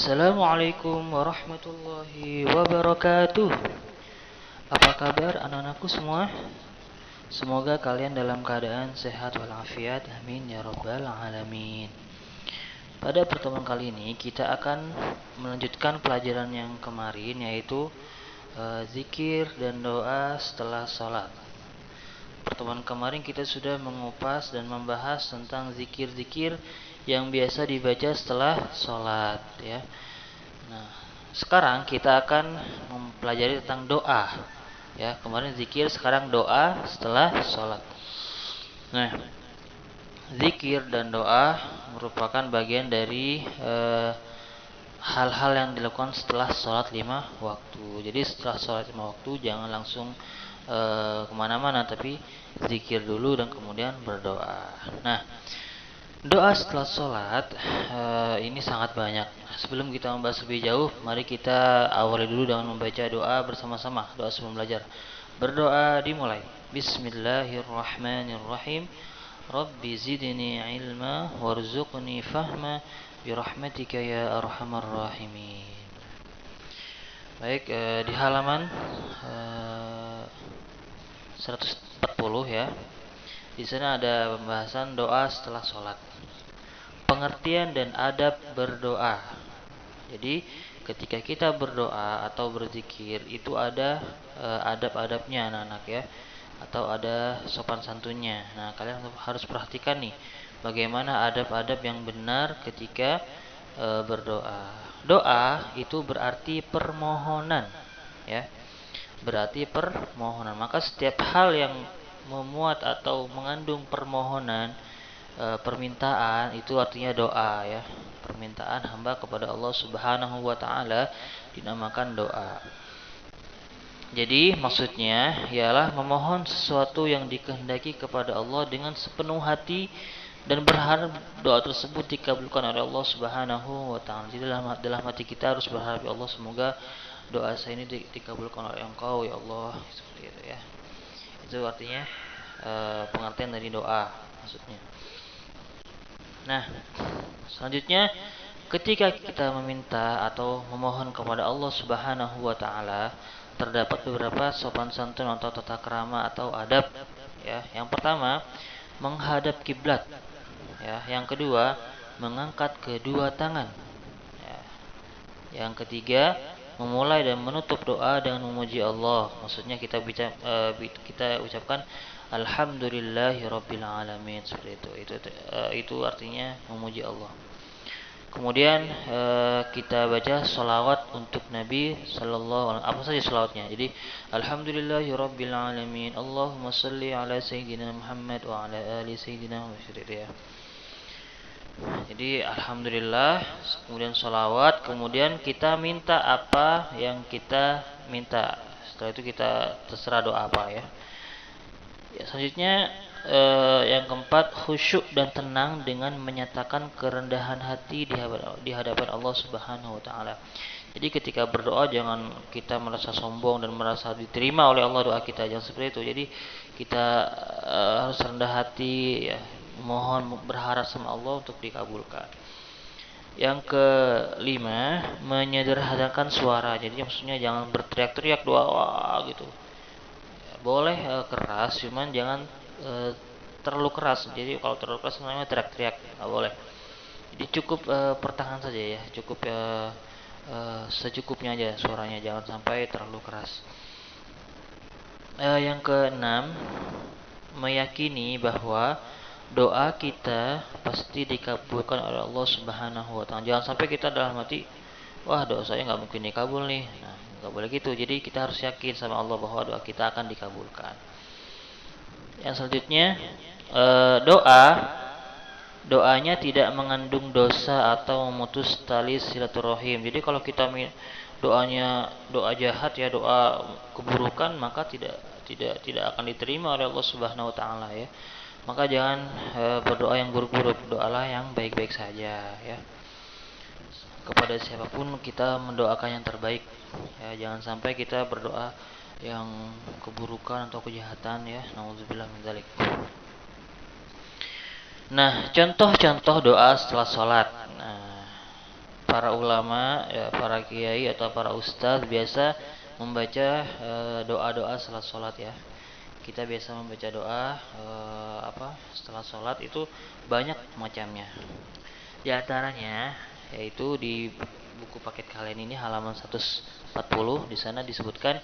Assalamualaikum warahmatullahi wabarakatuh. Apa kabar anak-anakku semua? Semoga kalian dalam keadaan sehat walafiat. Amin ya rabbal alamin. Pada pertemuan kali ini kita akan melanjutkan pelajaran yang kemarin, yaitu zikir dan doa setelah sholat. Pertemuan kemarin kita sudah mengupas dan membahas tentang zikir-zikir yang biasa dibaca setelah sholat, ya. Nah, sekarang kita akan mempelajari tentang doa. Ya, kemarin zikir, sekarang doa setelah sholat. Nah, zikir dan doa merupakan bagian dari hal-hal yang dilakukan setelah sholat 5 waktu. Jadi setelah sholat 5 waktu jangan langsung kemana-mana, tapi zikir dulu dan kemudian berdoa. Nah, doa setelah sholat ini sangat banyak. Sebelum kita membahas lebih jauh, mari kita awali dulu dengan membaca doa bersama-sama. Doa sebelum belajar. Berdoa dimulai. Bismillahirrahmanirrahim. Rabbi zidni ilma warzuqni fahma birahmatika ya arhamar rahimin. Baik, di halaman 140 ya. Di sana ada pembahasan doa setelah sholat. Pengertian dan adab berdoa. Jadi ketika kita berdoa atau berzikir itu ada adab-adabnya anak-anak ya, atau ada sopan santunnya. Nah, kalian harus perhatikan nih bagaimana adab-adab yang benar ketika berdoa. Doa itu berarti permohonan ya. Berarti permohonan. Maka setiap hal yang memuat atau mengandung permohonan, permintaan, itu artinya doa ya. Permintaan hamba kepada Allah Subhanahu wa taala dinamakan doa. Jadi maksudnya ialah memohon sesuatu yang dikehendaki kepada Allah dengan sepenuh hati dan berharap doa tersebut dikabulkan oleh Allah Subhanahu wa taala. Jadi dalam hati kita harus berharap, ya Allah, semoga doa saya ini dikabulkan oleh Engkau ya Allah, seperti itu ya. Itu artinya pengertian dari doa maksudnya. Nah, selanjutnya ketika kita meminta atau memohon kepada Allah Subhanahu wa taala, terdapat beberapa sopan santun atau tata krama atau adab ya. Yang pertama, menghadap kiblat ya. Yang kedua, mengangkat kedua tangan ya. Yang ketiga, memulai dan menutup doa dengan memuji Allah. Maksudnya kita ucapkan alhamdulillahirabbil alamin, seperti itu. Itu artinya memuji Allah. Kemudian kita baca salawat untuk Nabi sallallahu alaihi wasallam. Apa saja salawatnya? Jadi alhamdulillahirabbil alamin, Allahumma shalli ala sayyidina Muhammad wa ala ali sayyidina Muhammad ya. Jadi alhamdulillah, kemudian salawat, kemudian kita minta apa yang kita minta. Setelah itu kita terserah doa apa ya. Ya, selanjutnya yang keempat, khusyuk dan tenang dengan menyatakan kerendahan hati di hadapan Allah Subhanahu wa taala. Jadi ketika berdoa jangan kita merasa sombong dan merasa diterima oleh Allah doa kita, jangan seperti itu. Jadi kita harus rendah hati ya, mohon berharap sama Allah untuk dikabulkan. Yang kelima, menyederhanakan suara. Jadi maksudnya jangan berteriak-teriak doa gitu. Boleh keras, cuman jangan terlalu keras. Jadi kalau terlalu keras namanya teriak-teriak, nggak boleh. Jadi cukup pertahan saja ya, cukup secukupnya aja suaranya, jangan sampai terlalu keras. Yang keenam, meyakini bahwa doa kita pasti dikabulkan oleh Allah Subhanahu wa taala. Jangan sampai kita dalam hati, wah, doa saya nggak mungkin dikabul nih. Nah, nggak boleh gitu. Jadi kita harus yakin sama Allah bahwa doa kita akan dikabulkan. Yang selanjutnya, doanya tidak mengandung dosa atau memutus tali silaturahim. Jadi kalau kita doanya doa jahat ya, doa keburukan, maka tidak akan diterima oleh Allah Subhanahu wa taala ya. Maka jangan berdoa yang buruk-buruk, doalah yang baik-baik saja ya. Kepada siapapun kita mendoakan yang terbaik ya, jangan sampai kita berdoa yang keburukan atau kejahatan ya, nauzubillah min dzalik. Nah, contoh-contoh doa setelah sholat. Nah, para ulama, ya, para kiai atau para ustadz biasa membaca doa-doa setelah sholat ya. Kita biasa membaca doa setelah sholat itu banyak macamnya. Di antaranya yaitu di buku paket kalian ini halaman 140, di sana disebutkan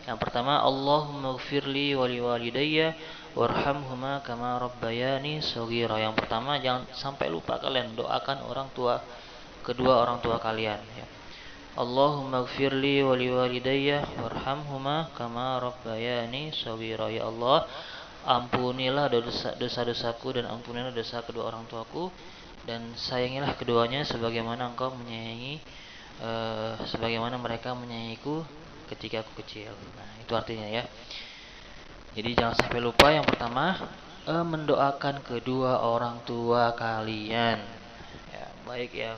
yang pertama, Allahumma gfirli wa liwalidayya warhamhuma kama rabbayani shaghira. Yang pertama, jangan sampai lupa kalian doakan kedua orang tua kalian ya. Allahumma gfirli wa liwalidayya warhamhuma kama rabbayani shaghira. Ya Allah, ampunilah dosa-dosaku dan ampunilah dosa kedua orang tuaku, dan sayangilah keduanya sebagaimana engkau menyayangi sebagaimana mereka menyayangiku ketika aku kecil. Nah, itu artinya ya. Jadi jangan sampai lupa yang pertama mendoakan kedua orang tua kalian. Ya, baik yang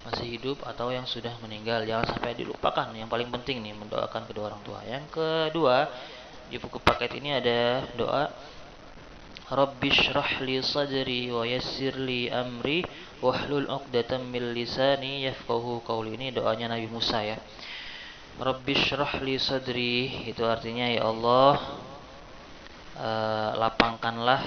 masih hidup atau yang sudah meninggal, jangan sampai dilupakan. Yang paling penting nih mendoakan kedua orang tua. Yang kedua, di buku paket ini ada doa Rabbi shrah li sadri wa yassir li amri wahlul 'uqdatam min lisani yafqahu qawli. Ini doanya Nabi Musa ya. Rabbi shrah li sadri, itu artinya ya Allah, lapangkanlah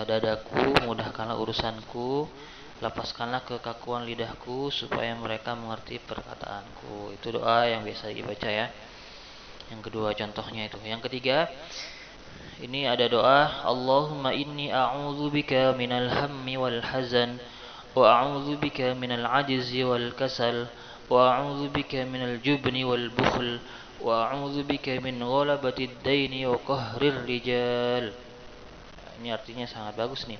dadaku, mudahkanlah urusanku, lepaskanlah kekakuan lidahku supaya mereka mengerti perkataanku. Itu doa yang biasa dibaca ya. Yang kedua contohnya itu. Yang ketiga, ini ada doa Allahumma inni a'udzubika minal hammi wal hazan wa a'udzubika minal ajzi wal kasal wa a'udzubika minal jubni wal bukhl wa a'udzubika min ghalabatid daini wa qahrir rijal. Ini artinya sangat bagus nih.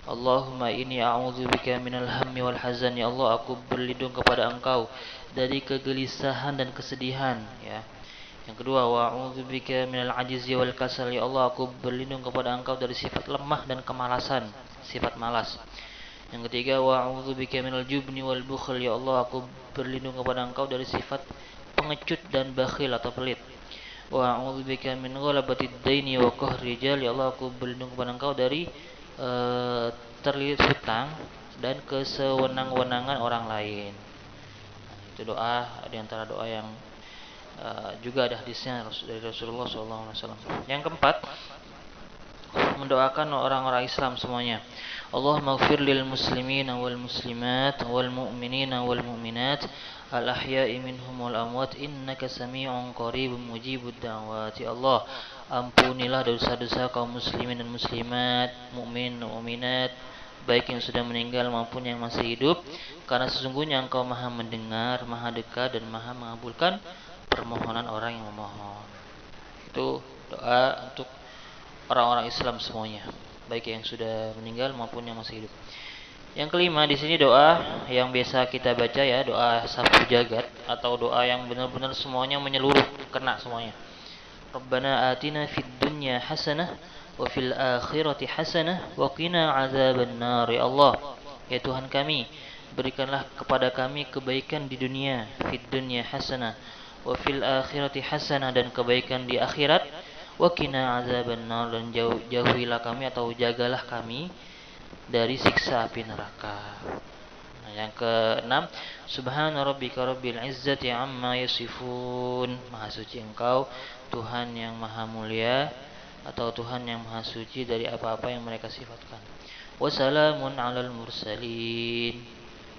Allahumma inni a'udzubika minal hammi wal hazan. Ya Allah, aku berlindung kepada Engkau dari kegelisahan dan kesedihan ya. Yang kedua, wa a'udzubika minal ajzi wal kasal. Ya Allah, aku berlindung kepada Engkau dari sifat lemah dan kemalasan, sifat malas. Yang ketiga, wa a'udzubika minal jubni wal bukhl. Ya Allah, aku berlindung kepada Engkau dari sifat pengecut dan bakhil atau pelit. Wa a'udzubika min ghalabatid daini wa qahri rijal. Ya Allah, aku berlindung kepada Engkau dari terlilit hutang dan kesewenang-wenangan orang lain. Nah, itu doa di antara doa yang juga ada hadisnya dari Rasulullah SAW. Yang keempat, mendoakan orang-orang Islam semuanya. Allahumma ighfir lil muslimina wal muslimat wal mu'minina wal mu'minat al ahya'i minhum wal amwat innaka sami'un qaribun mujibud da'wati. Allah, ampunilah dosa-dosa kaum muslimin dan muslimat, mukmin dan mukminat, baik yang sudah meninggal maupun yang masih hidup, karena sesungguhnya Engkau Maha mendengar, Maha dekat dan Maha mengabulkan permohonan orang yang memohon. Itu doa untuk orang-orang Islam semuanya, baik yang sudah meninggal maupun yang masih hidup. Yang kelima, di sini doa yang biasa kita baca ya, doa sapu jagat atau doa yang benar-benar semuanya menyeluruh, kena semuanya. Rabbana atina fid dunya hasanah wa fil akhirati hasanah wa qina azabannar. Ya Allah, ya Tuhan kami, berikanlah kepada kami kebaikan di dunia, fid dunya hasanah wa fil akhirati hasanah, dan kebaikan di akhirat, wa qina azabannar, dan jauhilah kami atau jagalah kami dari siksa api neraka. Nah, yang keenam, subhana rabbika rabbil izzati amma yasifun. Maha suci Engkau Tuhan yang maha mulia atau Tuhan yang maha suci dari apa-apa yang mereka sifatkan. Wassalamun alal mursalin.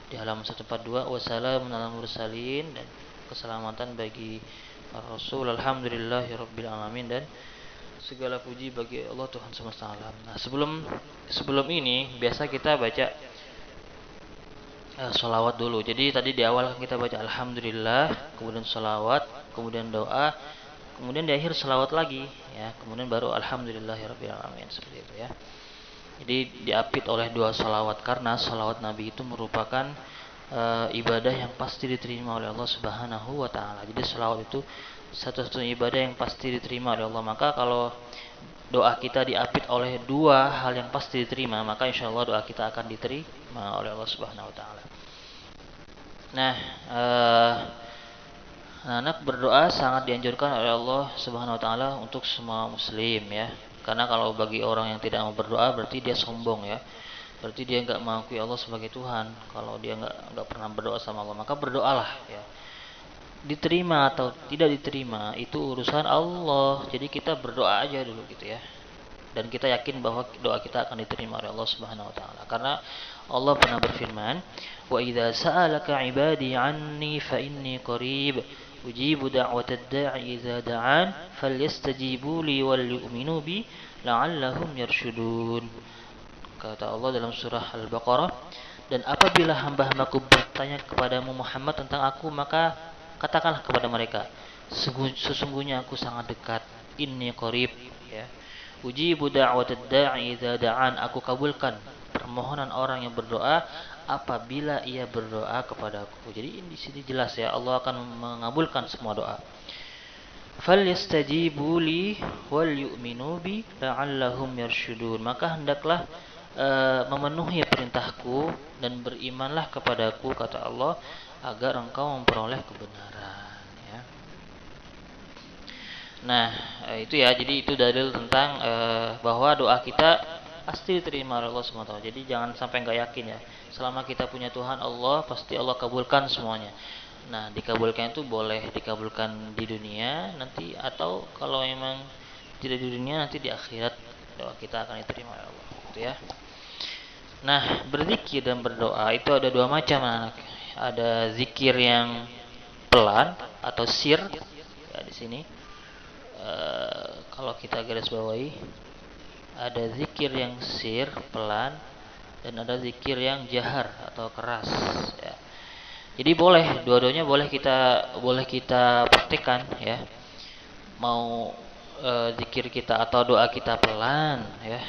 Di halaman 142, wassalamun alal mursalin, dan keselamatan bagi para rasul. Alhamdulillahirabbil alamin, dan segala puji bagi Allah Tuhan semesta alam. Nah, sebelum ini biasa kita baca sholawat dulu. Jadi tadi di awal kita baca alhamdulillah, kemudian sholawat, kemudian doa, kemudian di akhir sholawat lagi ya, kemudian baru alhamdulillahirabbil alamin, seperti itu ya. Jadi diapit oleh dua sholawat karena sholawat Nabi itu merupakan ibadah yang pasti diterima oleh Allah Subhanahu wa taala. Jadi sholawat itu satu-satunya ibadah yang pasti diterima oleh Allah. Maka kalau doa kita diapit oleh dua hal yang pasti diterima, maka insya Allah doa kita akan diterima oleh Allah Subhanahu wa taala. Nah, anak berdoa sangat dianjurkan oleh Allah Subhanahu wa taala untuk semua muslim ya. Karena kalau bagi orang yang tidak mau berdoa berarti dia sombong ya. berarti dia nggak mengakui Allah sebagai Tuhan. Kalau dia nggak pernah berdoa sama Allah, maka berdoalah ya. Diterima atau tidak diterima itu urusan Allah. Jadi kita berdoa aja dulu gitu ya. Dan kita yakin bahwa doa kita akan diterima oleh Allah Subhanahu wa taala. Karena Allah pernah berfirman, "Wa idza sa'alaka 'ibadi 'anni fa inni qarib, ujibu da'watad da'i idza da'an, falyastajibu li wal yu'minu bi la'allahum yarshudun." Kata Allah dalam surah Al-Baqarah, "Dan apabila hamba-hambaku bertanya kepadamu Muhammad tentang aku, maka katakanlah kepada mereka, sesungguhnya aku sangat dekat, inni qarib." Ya. Ujibu da'watad da'i idza da'an, aku kabulkan permohonan orang yang berdoa apabila ia berdoa kepadaku. Jadi di sini jelas ya, Allah akan mengabulkan semua doa. Falyastajibu li wal yu'minu bi la'allahum yarshudun. Maka hendaklah memenuhi perintahku dan berimanlah kepadaku, kata Allah, agar engkau memperoleh kebenaran ya. Nah, itu ya. Jadi itu dalil tentang bahwa doa kita pasti diterima oleh Allah SWT. Jadi jangan sampai nggak yakin ya. Selama kita punya Tuhan Allah, pasti Allah kabulkan semuanya. Nah, dikabulkan itu boleh dikabulkan di dunia nanti, atau kalau memang tidak di dunia, nanti di akhirat doa kita akan diterima oleh Allah. Gitu ya. Nah, berzikir dan berdoa itu ada dua macam, anak. Ada zikir yang pelan atau sir ya, di sini. Kalau kita garis bawahi, ada zikir yang sir pelan dan ada zikir yang jahar atau keras ya. Jadi boleh, dua-duanya boleh kita praktikkan ya. Mau zikir kita atau doa kita pelan ya,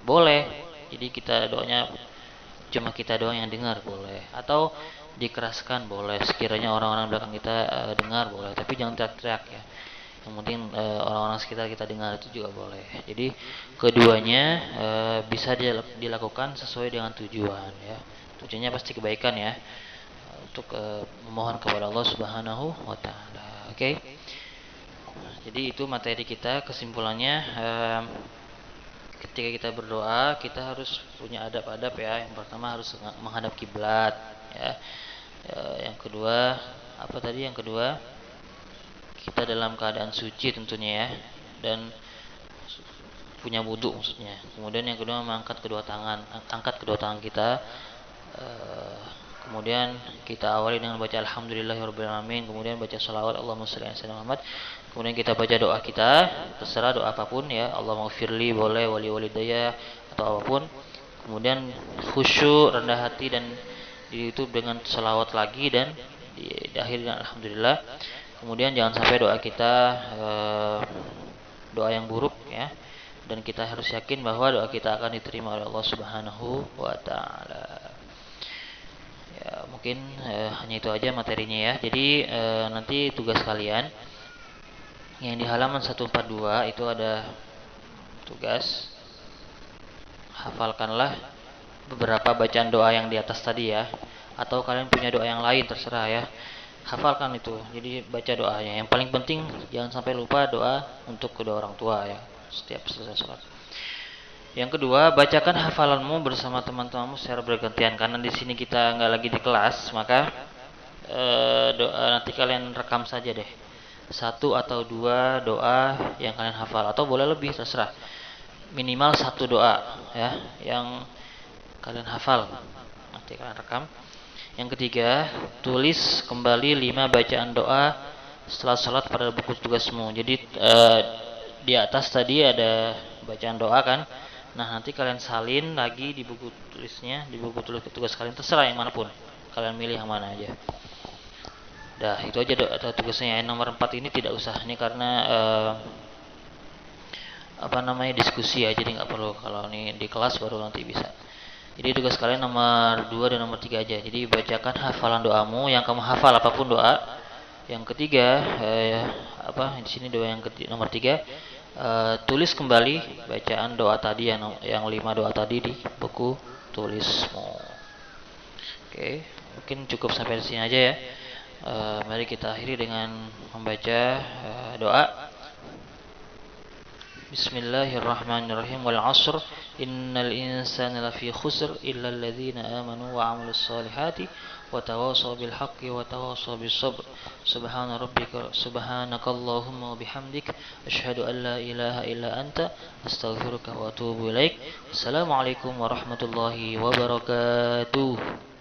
boleh. Jadi kita doanya cuma kita doang yang dengar, boleh. Atau dikeraskan, boleh. Sekiranya orang-orang belakang kita dengar, boleh. Tapi jangan teriak-teriak ya. Yang penting orang-orang sekitar kita dengar, itu juga boleh. Jadi keduanya bisa dilakukan sesuai dengan tujuan ya. Tujuannya pasti kebaikan ya, untuk memohon kepada Allah Subhanahu wa taala. Oke. Jadi itu materi kita. Kesimpulannya, ketika kita berdoa, kita harus punya adab-adab ya. Yang pertama harus menghadap kiblat ya. Yang kedua, apa tadi? Yang kedua, kita dalam keadaan suci tentunya ya, dan punya wudu maksudnya. Kemudian yang kedua, angkat kedua tangan kita. Kemudian kita awali dengan baca alhamdulillahirabbil alamin, kemudian baca shalawat Allahumma shalli ala sayyidina Muhammad. Kemudian kita baca doa kita, terserah doa apapun ya, Allahummaghfirli boleh, wali walidayya atau apapun. Kemudian khusyuk, rendah hati, dan ditutup dengan shalawat lagi, dan diakhiri dengan alhamdulillah. Kemudian jangan sampai doa kita doa yang buruk ya, dan kita harus yakin bahwa doa kita akan diterima oleh Allah Subhanahu wa taala. Ya, mungkin hanya itu aja materinya ya. Jadi nanti tugas kalian yang di halaman 142 itu ada tugas, hafalkanlah beberapa bacaan doa yang di atas tadi ya, atau kalian punya doa yang lain terserah ya. Hafalkan itu. Jadi baca doanya. Yang paling penting jangan sampai lupa doa untuk kedua orang tua ya, setiap selesai sholat. Yang kedua, bacakan hafalanmu bersama teman-temanmu secara bergantian. Karena di sini kita nggak lagi di kelas, maka nanti kalian rekam saja deh, 1 atau 2 doa yang kalian hafal, atau boleh lebih, terserah. Minimal 1 doa ya yang kalian hafal, nanti kalian rekam. Yang ketiga, tulis kembali 5 bacaan doa setelah sholat pada buku tugasmu. Jadi di atas tadi ada bacaan doa kan. Nah, nanti kalian salin lagi di buku tulisnya, di buku tugas kalian, terserah yang manapun. Kalian milih yang mana aja. Dah, itu aja tugasnya. Yang nomor 4 ini tidak usah. Ini karena diskusi ya, jadi nggak perlu. Kalau ini di kelas baru nanti bisa. Jadi tugas kalian nomor 2 dan nomor 3 aja. Jadi bacakan hafalan doamu yang kamu hafal, apapun doa. Yang ketiga, di sini doa yang nomor 3. Tulis kembali bacaan doa tadi yang 5 doa tadi di buku tulismu. Oke, mungkin cukup sampai di sini aja ya. Mari kita akhiri dengan membaca doa. Bismillahirrahmanirrahim. Wal 'ashr innal insana lafi khusr illa alladhina amanu wa 'amilus solihati wa tawassaw bil haqqi wa tawassaw bis sabr. Subhanakallahumma wa bihamdik asyhadu an la ilaha illa anta astaghfiruka wa atubu ilaik. Assalamualaikum warahmatullahi wabarakatuh.